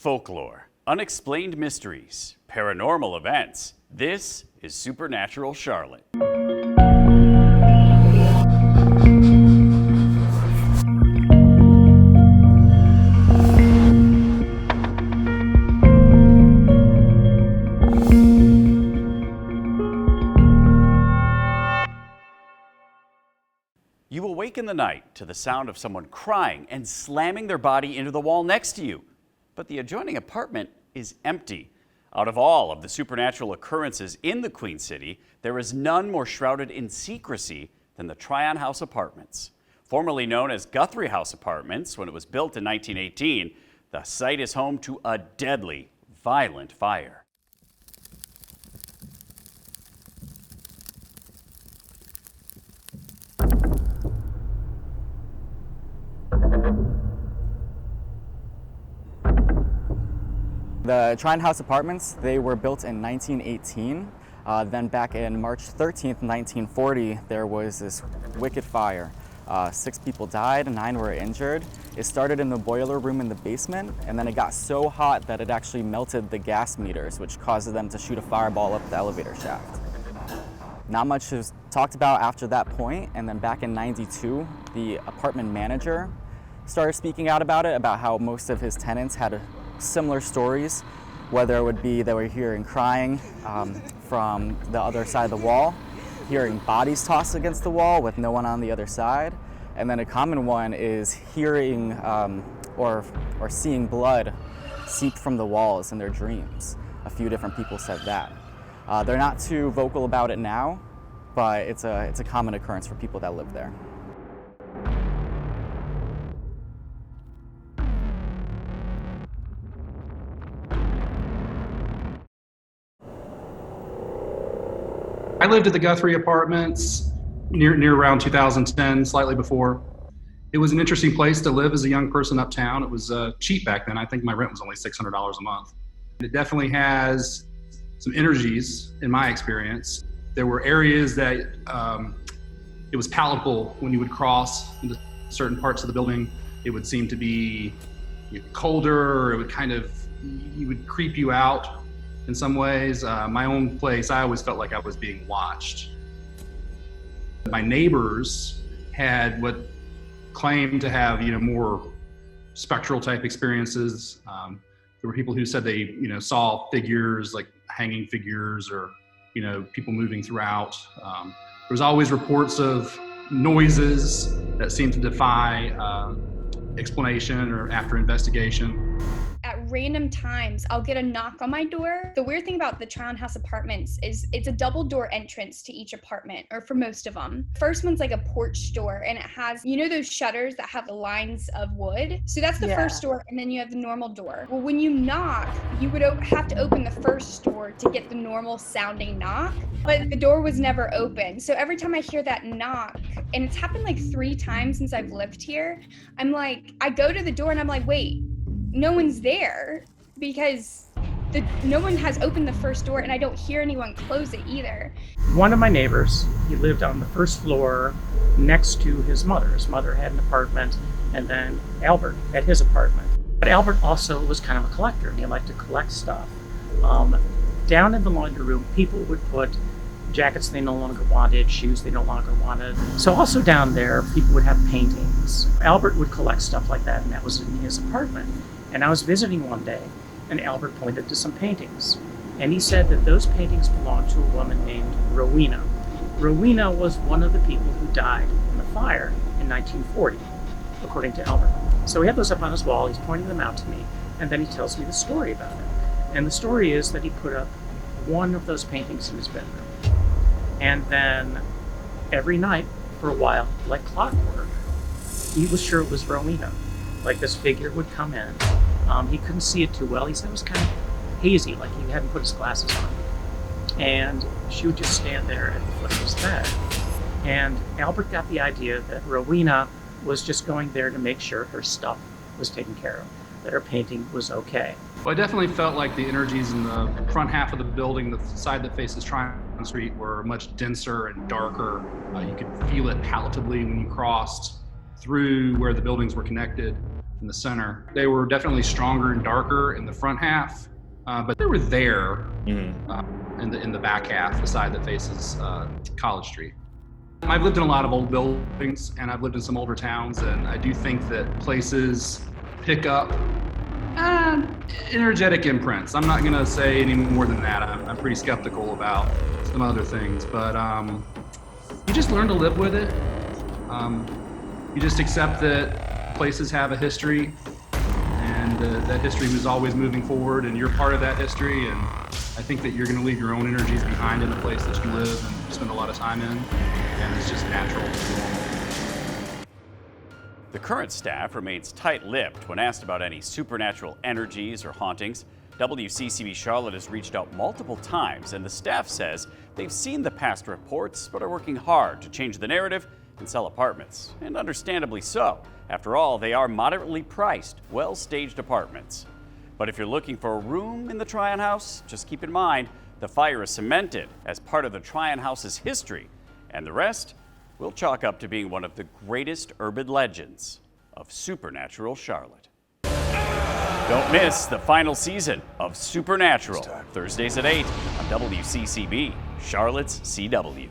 Folklore, unexplained mysteries, paranormal events. This is Supernatural Charlotte. You awake in the night to the sound of someone crying and slamming their body into the wall next to you. But the adjoining apartment is empty. Out of all of the supernatural occurrences in the Queen City, there is none more shrouded in secrecy than the Tryon House Apartments. Formerly known as Guthery House Apartments, when it was built in 1918, the site is home to a deadly, violent fire. The Tryon House Apartments, they were built in 1918. Then back in March 13th, 1940, there was this wicked fire. 6 people died, 9 were injured. It started in the boiler room in the basement, and then it got so hot that it actually melted the gas meters, which caused them to shoot a fireball up the elevator shaft. Not much was talked about after that point, and then back in '92, the apartment manager started speaking out about it, about how most of his tenants had similar stories, whether it would be they were hearing crying from the other side of the wall, hearing bodies tossed against the wall with no one on the other side, and then a common one is hearing or seeing blood seep from the walls in their dreams. A few different people said that. They're not too vocal about it now, but it's a common occurrence for people that live there. I lived at the Guthery Apartments near around 2010, slightly before. It was an interesting place to live as a young person uptown. It was cheap back then. I think my rent was only $600 a month. It definitely has some energies in my experience. There were areas that it was palatable when you would cross into certain parts of the building. It would seem to be colder, or it would creep you out. In some ways, my own place, I always felt like I was being watched. My neighbors had what claimed to have, more spectral type experiences. There were people who said they, saw figures, like hanging figures, or, people moving throughout. There was always reports of noises that seemed to defy explanation or after investigation. At random times, I'll get a knock on my door. The weird thing about the Tryon House Apartments is it's a double door entrance to each apartment, or for most of them. First one's like a porch door, and it has, those shutters that have the lines of wood? So that's the first door, and then you have the normal door. Well, when you knock, you would have to open the first door to get the normal sounding knock, but the door was never open. So every time I hear that knock, and it's happened like 3 times since I've lived here, I go to the door and I'm like, wait, no one's there, because no one has opened the first door, and I don't hear anyone close it either. One of my neighbors, he lived on the first floor next to his mother. His mother had an apartment, and then Albert had his apartment. But Albert also was kind of a collector, and he liked to collect stuff. Down in the laundry room, people would put jackets they no longer wanted, shoes they no longer wanted. So also down there, people would have paintings. Albert would collect stuff like that, and that was in his apartment. And I was visiting one day, and Albert pointed to some paintings. And he said that those paintings belonged to a woman named Rowena. Rowena was one of the people who died in the fire in 1940, according to Albert. So he had those up on his wall, he's pointing them out to me, and then he tells me the story about it. And the story is that he put up one of those paintings in his bedroom. And then every night for a while, like clockwork, he was sure it was Rowena. Like this figure would come in. He couldn't see it too well. He said it was kind of hazy, like he hadn't put his glasses on. And she would just stand there at the foot of his bed. And Albert got the idea that Rowena was just going there to make sure her stuff was taken care of, that her painting was okay. Well, I definitely felt like the energies in the front half of the building, the side that faces Tryon Street, were much denser and darker. You could feel it palatably when you crossed through where the buildings were connected. in the center. They were definitely stronger and darker in the front half, but they were there in the back half, the side that faces College Street. I've lived in a lot of old buildings, and I've lived in some older towns, and I do think that places pick up energetic imprints. I'm not going to say any more than that. I'm pretty skeptical about some other things, but you just learn to live with it. You just accept that places have a history, and that history was always moving forward, and you're part of that history, and I think that you're going to leave your own energies behind in the place that you live and spend a lot of time in, and it's just natural. The current staff remains tight-lipped when asked about any supernatural energies or hauntings. WCCB Charlotte has reached out multiple times, and the staff says they've seen the past reports but are working hard to change the narrative and sell apartments, and understandably so. After all, they are moderately priced, well-staged apartments. But if you're looking for a room in the Tryon House, just keep in mind the fire is cemented as part of the Tryon House's history, and the rest will chalk up to being one of the greatest urban legends of supernatural Charlotte. Don't miss the final season of Supernatural, Thursdays at 8 on WCCB, Charlotte's CW.